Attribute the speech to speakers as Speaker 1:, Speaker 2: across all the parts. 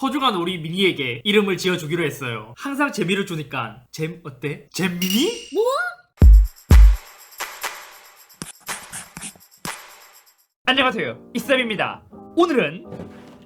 Speaker 1: 소중한 우리 미니에게 이름을 지어주기로 했어요. 항상 재미를 주니까 어때? 잼미니?
Speaker 2: 뭐?
Speaker 1: 안녕하세요, 이쌤입니다. 오늘은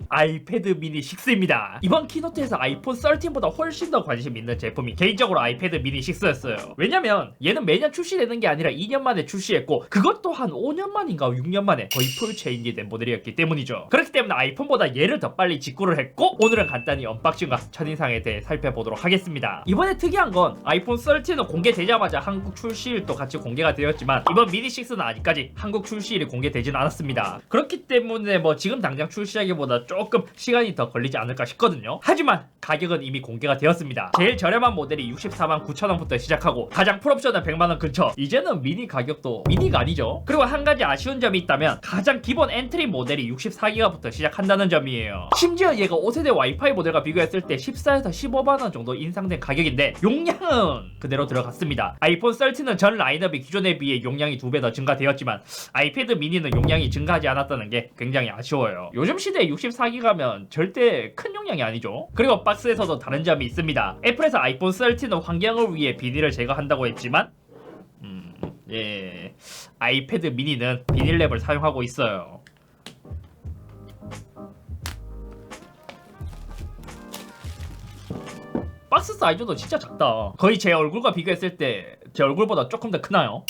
Speaker 1: 아이패드 미니 6입니다. 이번 키노트에서 아이폰 13보다 훨씬 더 관심 있는 제품이 개인적으로 아이패드 미니 6였어요. 왜냐면 얘는 매년 출시되는 게 아니라 2년 만에 출시했고 그것도 한 5년 만인가 6년 만에 거의 풀 체인지된 모델이었기 때문이죠. 그렇기 때문에 아이폰보다 얘를 더 빨리 직구를 했고 오늘은 간단히 언박싱과 첫인상에 대해 살펴보도록 하겠습니다. 이번에 특이한 건 아이폰 13은 공개되자마자 한국 출시일도 같이 공개가 되었지만 이번 미니 6는 아직까지 한국 출시일이 공개되진 않았습니다. 그렇기 때문에 뭐 지금 당장 출시하기보다 조금 시간이 더 걸리지 않을까 싶거든요. 하지만 가격은 이미 공개가 되었습니다. 제일 저렴한 모델이 64만 9천원부터 시작하고 가장 풀옵션은 100만원 근처. 이제는 미니 가격도 미니가 아니죠. 그리고 한 가지 아쉬운 점이 있다면 가장 기본 엔트리 모델이 64기가부터 시작한다는 점이에요. 심지어 얘가 5세대 와이파이 모델과 비교했을 때 14에서 15만원 정도 인상된 가격인데 용량은 그대로 들어갔습니다. 아이폰 13은 전 라인업이 기존에 비해 용량이 2배 더 증가되었지만 아이패드 미니는 용량이 증가하지 않았다는 게 굉장히 아쉬워요. 요즘 시대에 64기가면 절대 큰 용량이 아니죠. 그리고 박스에서도 다른 점이 있습니다. 애플에서 아이폰 13은 환경을 위해 비닐을 제거한다고 했지만 아이패드 미니는 비닐랩을 사용하고 있어요. 박스 사이즈도 진짜 작다. 거의 제 얼굴과 비교했을 때 제 얼굴보다 조금 더 크나요?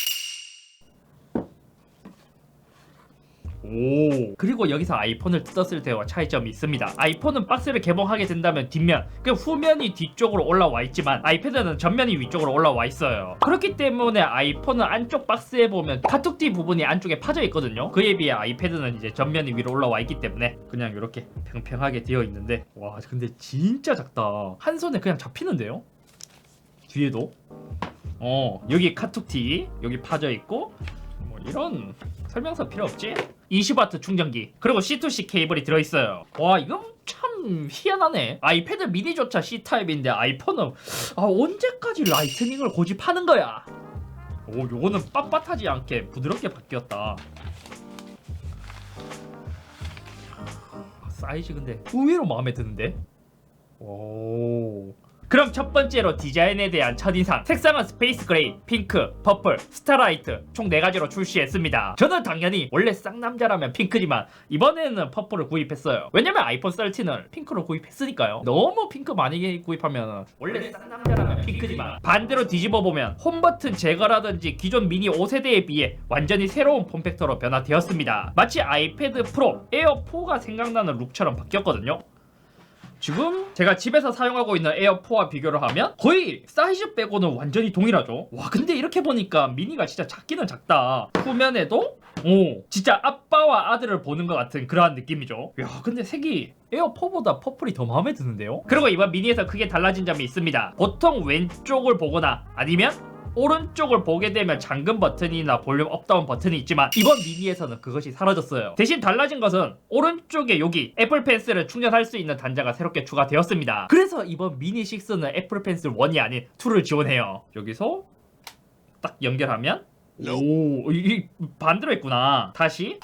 Speaker 1: 오. 그리고 여기서 아이폰을 뜯었을 때와 차이점이 있습니다. 아이폰은 박스를 개봉하게 된다면 뒷면, 그 후면이 뒤쪽으로 올라와 있지만 아이패드는 전면이 위쪽으로 올라와 있어요. 그렇기 때문에 아이폰은 안쪽 박스에 보면 카툭티 부분이 안쪽에 파져 있거든요. 그에 비해 아이패드는 이제 전면이 위로 올라와 있기 때문에 그냥 이렇게 평평하게 되어 있는데 와 근데 진짜 작다. 한 손에 그냥 잡히는데요? 뒤에도 여기 카툭티 여기 파져 있고 뭐 이런 설명서 필요 없지? 20W 충전기 그리고 C2C 케이블이 들어있어요. 와 이건 참 희한하네. 아이패드 미니조차 C타입인데 아이폰은 언제까지 라이트닝을 고집하는 거야. 오 요거는 빳빳하지 않게 부드럽게 바뀌었다. 사이즈 근데 의외로 마음에 드는데. 오. 그럼 첫 번째로 디자인에 대한 첫인상. 색상은 스페이스 그레이, 핑크, 퍼플, 스타라이트 총 4가지로 출시했습니다. 저는 당연히 원래 쌍남자라면 핑크지만 이번에는 퍼플을 구입했어요. 왜냐면 아이폰 13을 핑크로 구입했으니까요. 너무 핑크 많이 구입하면 원래 쌍남자라면 핑크지만 반대로 뒤집어보면 홈버튼 제거라든지 기존 미니 5세대에 비해 완전히 새로운 폼팩터로 변화되었습니다. 마치 아이패드 프로, 에어4가 생각나는 룩처럼 바뀌었거든요. 지금 제가 집에서 사용하고 있는 에어4와 비교를 하면 거의 사이즈 빼고는 완전히 동일하죠. 와 근데 이렇게 보니까 미니가 진짜 작기는 작다. 후면에도 진짜 아빠와 아들을 보는 것 같은 그러한 느낌이죠. 야 근데 색이 에어4보다 퍼플이 더 마음에 드는데요. 그리고 이번 미니에서 크게 달라진 점이 있습니다. 보통 왼쪽을 보거나 아니면 오른쪽을 보게 되면 잠금 버튼이나 볼륨 업다운 버튼이 있지만 이번 미니에서는 그것이 사라졌어요. 대신 달라진 것은 오른쪽에 여기 애플 펜슬을 충전할 수 있는 단자가 새롭게 추가되었습니다. 그래서 이번 미니 6는 애플 펜슬 1이 아닌 2를 지원해요. 여기서 딱 연결하면 이 반대로 했구나. 다시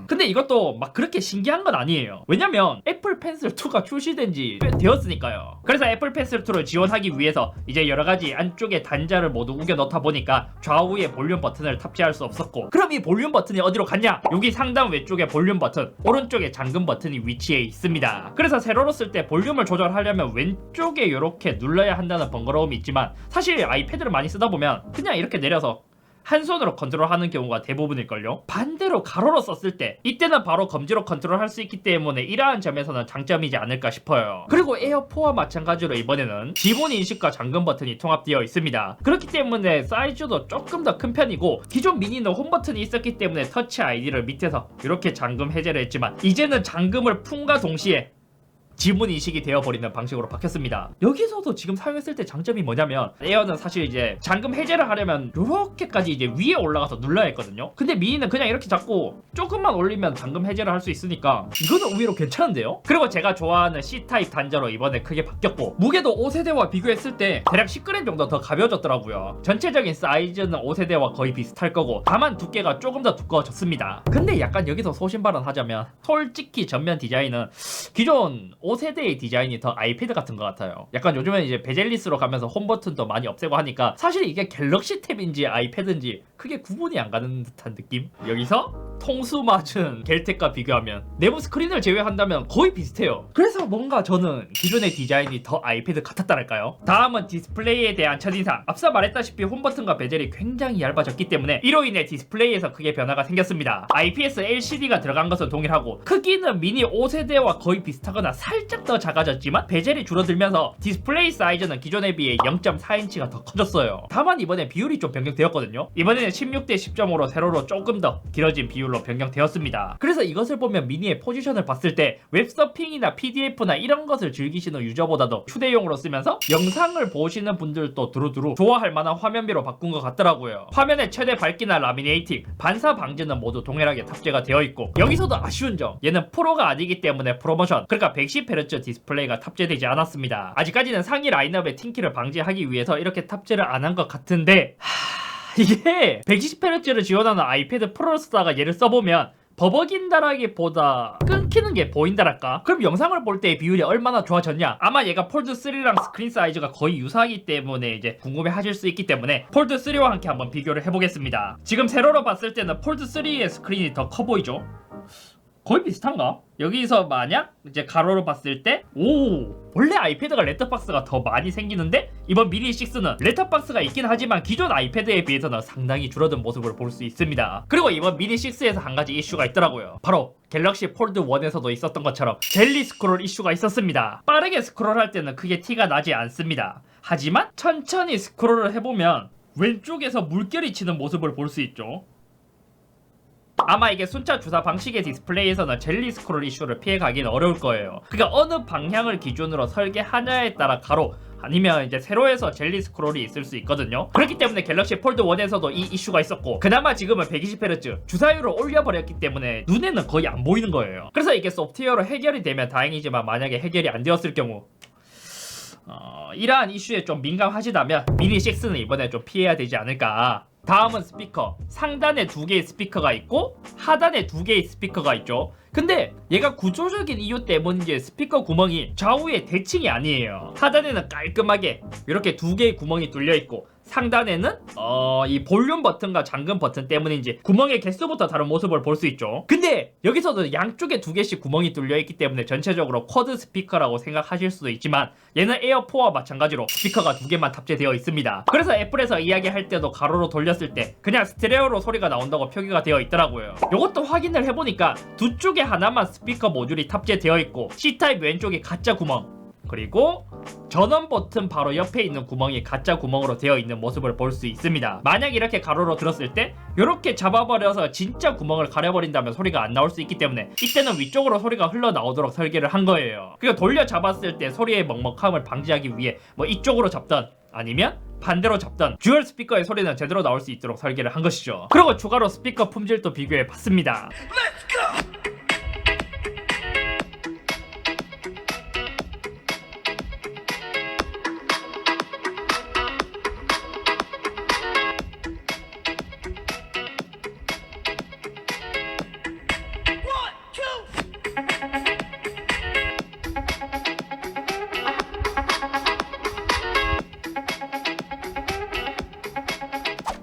Speaker 1: 근데 이것도 막 그렇게 신기한 건 아니에요. 왜냐면 애플 펜슬 2가 출시된 지 꽤 되었으니까요. 그래서 애플 펜슬 2를 지원하기 위해서 이제 여러가지 안쪽에 단자를 모두 우겨 넣다 보니까 좌우에 볼륨 버튼을 탑재할 수 없었고 그럼 이 볼륨 버튼이 어디로 갔냐? 여기 상단 왼쪽에 볼륨 버튼, 오른쪽에 잠금 버튼이 위치해 있습니다. 그래서 세로로 쓸 때 볼륨을 조절하려면 왼쪽에 이렇게 눌러야 한다는 번거로움이 있지만 사실 아이패드를 많이 쓰다 보면 그냥 이렇게 내려서 한 손으로 컨트롤하는 경우가 대부분일걸요. 반대로 가로로 썼을 때 이때는 바로 검지로 컨트롤할 수 있기 때문에 이러한 점에서는 장점이지 않을까 싶어요. 그리고 에어4와 마찬가지로 이번에는 지문 인식과 잠금 버튼이 통합되어 있습니다. 그렇기 때문에 사이즈도 조금 더 큰 편이고 기존 미니는 홈 버튼이 있었기 때문에 터치 아이디를 밑에서 이렇게 잠금 해제를 했지만 이제는 잠금을 품과 동시에 지문 인식이 되어버리는 방식으로 바뀌었습니다. 여기서도 지금 사용했을 때 장점이 뭐냐면 에어는 사실 이제 잠금 해제를 하려면 이렇게까지 이제 위에 올라가서 눌러야 했거든요. 근데 미니는 그냥 이렇게 잡고 조금만 올리면 잠금 해제를 할 수 있으니까 이거는 의외로 괜찮은데요? 그리고 제가 좋아하는 C타입 단자로 이번에 크게 바뀌었고 무게도 5세대와 비교했을 때 대략 10g 정도 더 가벼워졌더라고요. 전체적인 사이즈는 5세대와 거의 비슷할 거고 다만 두께가 조금 더 두꺼워졌습니다. 근데 약간 여기서 소신발언 하자면 솔직히 전면 디자인은 기존 5세대의 디자인이 더 아이패드 같은 것 같아요. 약간 요즘엔 이제 베젤리스로 가면서 홈 버튼도 많이 없애고 하니까 사실 이게 갤럭시 탭인지 아이패드인지 크게 구분이 안 가는 듯한 느낌? 여기서 통수 맞은 겔텍과 비교하면 내부 스크린을 제외한다면 거의 비슷해요. 그래서 뭔가 저는 기존의 디자인이 더 아이패드 같았다랄까요? 다음은 디스플레이에 대한 첫인상. 앞서 말했다시피 홈 버튼과 베젤이 굉장히 얇아졌기 때문에 이로 인해 디스플레이에서 크게 변화가 생겼습니다. IPS LCD가 들어간 것은 동일하고 크기는 미니 5세대와 거의 비슷하거나 살짝 더 작아졌지만 베젤이 줄어들면서 디스플레이 사이즈는 기존에 비해 0.4인치가 더 커졌어요. 다만 이번에 비율이 좀 변경되었거든요. 이번에는 16대 10.5로 세로로 조금 더 길어진 비율로 변경되었습니다. 그래서 이것을 보면 미니의 포지션을 봤을 때 웹서핑이나 PDF나 이런 것을 즐기시는 유저보다도 휴대용으로 쓰면서 영상을 보시는 분들도 두루두루 좋아할 만한 화면비로 바꾼 것 같더라고요. 화면의 최대 밝기나 라미네이팅, 반사 방지는 모두 동일하게 탑재가 되어 있고 여기서도 아쉬운 점, 얘는 프로가 아니기 때문에 프로모션, 그러니까 110Hz 디스플레이가 탑재되지 않았습니다. 아직까지는 상위 라인업의 팅키를 방지하기 위해서 이렇게 탑재를 안 한 것 같은데 이게 120Hz를 지원하는 아이패드 프로를 쓰다가 얘를 써보면 버벅인다라기보다 끊기는 게 보인다랄까? 그럼 영상을 볼 때의 비율이 얼마나 좋아졌냐? 아마 얘가 폴드3랑 스크린 사이즈가 거의 유사하기 때문에 이제 궁금해 하실 수 있기 때문에 폴드3와 함께 한번 비교를 해보겠습니다. 지금 세로로 봤을 때는 폴드3의 스크린이 더 커 보이죠? 거의 비슷한가? 여기서 만약 이제 가로로 봤을 때 원래 아이패드가 렛터박스가 더 많이 생기는데 이번 미니 6는 렛터박스가 있긴 하지만 기존 아이패드에 비해서는 상당히 줄어든 모습을 볼 수 있습니다. 그리고 이번 미니 6에서 한 가지 이슈가 있더라고요. 바로 갤럭시 폴드 1에서도 있었던 것처럼 젤리 스크롤 이슈가 있었습니다. 빠르게 스크롤할 때는 크게 티가 나지 않습니다. 하지만 천천히 스크롤을 해보면 왼쪽에서 물결이 치는 모습을 볼 수 있죠. 아마 이게 숫자 주사 방식의 디스플레이에서는 젤리 스크롤 이슈를 피해가기는 어려울 거예요. 그러니까 어느 방향을 기준으로 설계하냐에 따라 가로 아니면 이제 세로에서 젤리 스크롤이 있을 수 있거든요. 그렇기 때문에 갤럭시 폴드 1에서도 이 이슈가 있었고 그나마 지금은 120Hz 주사율을 올려버렸기 때문에 눈에는 거의 안 보이는 거예요. 그래서 이게 소프트웨어로 해결이 되면 다행이지만 만약에 해결이 안 되었을 경우 이러한 이슈에 좀 민감하시다면 미니 6는 이번에 좀 피해야 되지 않을까. 다음은 스피커. 상단에 2개의 스피커가 있고 하단에 2개의 스피커가 있죠. 근데 얘가 구조적인 이유 때문인지 스피커 구멍이 좌우에 대칭이 아니에요. 하단에는 깔끔하게 이렇게 2개의 구멍이 뚫려 있고 상단에는 이 볼륨 버튼과 잠금 버튼 때문인지 구멍의 개수부터 다른 모습을 볼 수 있죠. 근데 여기서도 양쪽에 2개씩 구멍이 뚫려 있기 때문에 전체적으로 쿼드 스피커라고 생각하실 수도 있지만 얘는 에어4와 마찬가지로 스피커가 2개만 탑재되어 있습니다. 그래서 애플에서 이야기할 때도 가로로 돌렸을 때 그냥 스테레오로 소리가 나온다고 표기가 되어 있더라고요. 이것도 확인을 해보니까 두 쪽에 하나만 스피커 모듈이 탑재되어 있고 C타입 왼쪽이 가짜 구멍, 그리고 전원 버튼 바로 옆에 있는 구멍이 가짜 구멍으로 되어 있는 모습을 볼 수 있습니다. 만약 이렇게 가로로 들었을 때 이렇게 잡아버려서 진짜 구멍을 가려버린다면 소리가 안 나올 수 있기 때문에 이때는 위쪽으로 소리가 흘러나오도록 설계를 한 거예요. 그리고 돌려 잡았을 때 소리의 먹먹함을 방지하기 위해 뭐 이쪽으로 잡던 아니면 반대로 잡던 듀얼 스피커의 소리는 제대로 나올 수 있도록 설계를 한 것이죠. 그리고 추가로 스피커 품질도 비교해 봤습니다.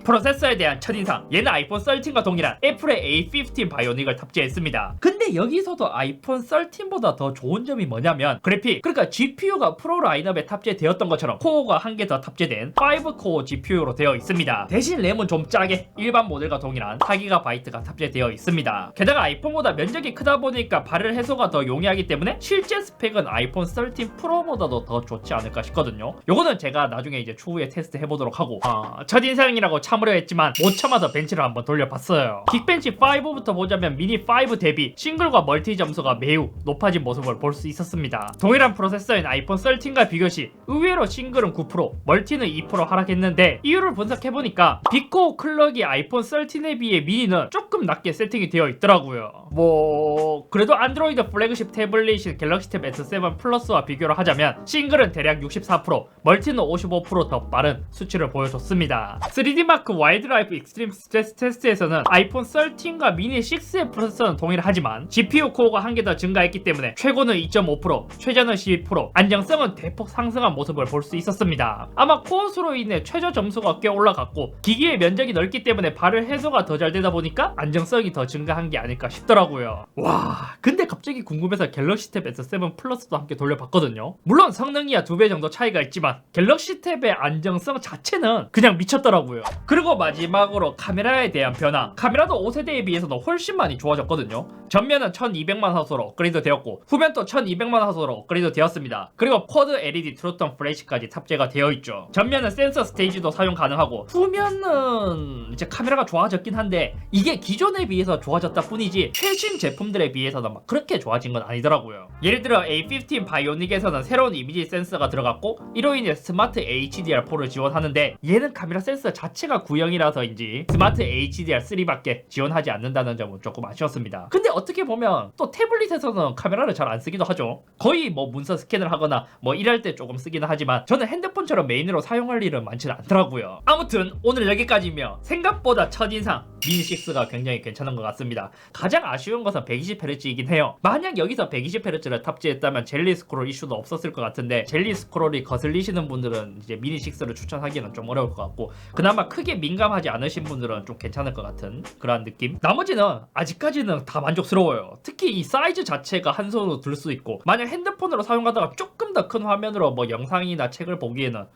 Speaker 1: 프로세서에 대한 첫인상. 얘는 아이폰 13과 동일한 애플의 A15 바이오닉을 탑재했습니다. 근데 여기서도 아이폰 13보다 더 좋은 점이 뭐냐면 그래픽, 그러니까 GPU가 프로 라인업에 탑재되었던 것처럼 코어가 한 개 더 탑재된 5코어 GPU로 되어 있습니다. 대신 램은 좀 짜게 일반 모델과 동일한 4GB가 탑재되어 있습니다. 게다가 아이폰보다 면적이 크다 보니까 발열 해소가 더 용이하기 때문에 실제 스펙은 아이폰 13 프로보다도 더 좋지 않을까 싶거든요. 요거는 제가 나중에 이제 추후에 테스트 해보도록 하고 첫인상이라고 참으려 했지만 못 참아서 벤치를 한번 돌려봤어요. 긱벤치 5부터 보자면 미니 5 대비 싱글과 멀티 점수가 매우 높아진 모습을 볼 수 있었습니다. 동일한 프로세서인 아이폰 13과 비교시 의외로 싱글은 9%, 멀티는 2% 하락했는데 이유를 분석해보니까 빅코어 클럭이 아이폰 13에 비해 미니는 조금 낮게 세팅이 되어 있더라고요. 뭐 그래도 안드로이드 플래그십 태블릿인 갤럭시 탭 S7 플러스와 비교를 하자면 싱글은 대략 64%, 멀티는 55% 더 빠른 수치를 보여줬습니다. 3D 마크 그 와일드라이프 익스트림 스트레스 테스트에서는 아이폰 13과 미니 6의 프로세서는 동일하지만 GPU 코어가 한 개 더 증가했기 때문에 최고는 2.5%, 최저는 12%, 안정성은 대폭 상승한 모습을 볼 수 있었습니다. 아마 코어 수로 인해 최저 점수가 꽤 올라갔고 기기의 면적이 넓기 때문에 발열 해소가 더 잘 되다 보니까 안정성이 더 증가한 게 아닐까 싶더라고요. 와, 근데 갑자기 궁금해서 갤럭시 탭 S7 플러스도 함께 돌려봤거든요. 물론 성능이야 2배 정도 차이가 있지만 갤럭시 탭의 안정성 자체는 그냥 미쳤더라고요. 그리고 마지막으로 카메라에 대한 변화. 카메라도 5세대에 비해서는 훨씬 많이 좋아졌거든요. 전면은 1200만 화소로 업그레이드 되었고 후면도 1200만 화소로 업그레이드 되었습니다. 그리고 쿼드 LED 트루톤 플래시까지 탑재가 되어 있죠. 전면은 센서 스테이지도 사용 가능하고 후면은 이제 카메라가 좋아졌긴 한데 이게 기존에 비해서 좋아졌다 뿐이지 최신 제품들에 비해서는 막 그렇게 좋아진 건 아니더라고요. 예를 들어 A15 바이오닉에서는 새로운 이미지 센서가 들어갔고 이로 인해 스마트 HDR4를 지원하는데 얘는 카메라 센서 자체가 구형이라서인지 스마트 HDR3밖에 지원하지 않는다는 점은 조금 아쉬웠습니다. 근데 어떻게 보면 또 태블릿에서는 카메라를 잘 안 쓰기도 하죠. 거의 뭐 문서 스캔을 하거나 뭐 일할 때 조금 쓰기는 하지만 저는 핸드폰처럼 메인으로 사용할 일은 많지는 않더라고요. 아무튼 오늘 여기까지며 생각보다 첫인상 미니6가 굉장히 괜찮은 것 같습니다. 가장 아쉬운 것은 120Hz이긴 해요. 만약 여기서 120Hz를 탑재했다면 젤리 스크롤 이슈도 없었을 것 같은데 젤리 스크롤이 거슬리시는 분들은 이제 미니6를 추천하기는 좀 어려울 것 같고 그나마 크게 민감하지 않으신 분들은 좀 괜찮을 것 같은 그런 느낌? 나머지는 아직까지는 다 만족스러워요. 특히 이 사이즈 자체가 한 손으로 들 수 있고 만약 핸드폰으로 사용하다가 조금 더 큰 화면으로 뭐 영상이나 책을 보기에는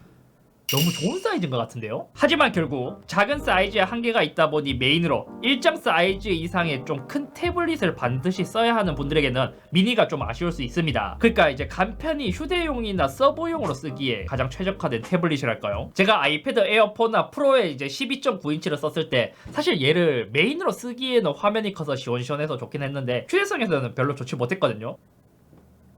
Speaker 1: 너무 좋은 사이즈인 것 같은데요? 하지만 결국 작은 사이즈에 한계가 있다 보니 메인으로 일정 사이즈 이상의 좀 큰 태블릿을 반드시 써야 하는 분들에게는 미니가 좀 아쉬울 수 있습니다. 그러니까 이제 간편히 휴대용이나 서버용으로 쓰기에 가장 최적화된 태블릿이랄까요? 제가 아이패드 에어 4나 프로에 이제 12.9인치를 썼을 때 사실 얘를 메인으로 쓰기에는 화면이 커서 시원시원해서 좋긴 했는데 휴대성에서는 별로 좋지 못했거든요.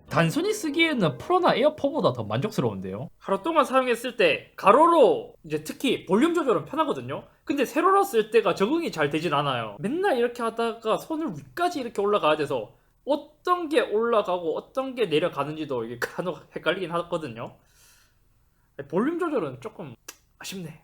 Speaker 1: 단순히 쓰기에는 프로나 에어4보다 더 만족스러운데요. 하루 동안 사용했을 때 가로로 이제 특히 볼륨 조절은 편하거든요. 근데 세로로 쓸 때가 적응이 잘 되진 않아요. 맨날 이렇게 하다가 손을 위까지 이렇게 올라가야 돼서 어떤 게 올라가고 어떤 게 내려가는지도 이게 간혹 헷갈리긴 하거든요. 볼륨 조절은 조금 아쉽네.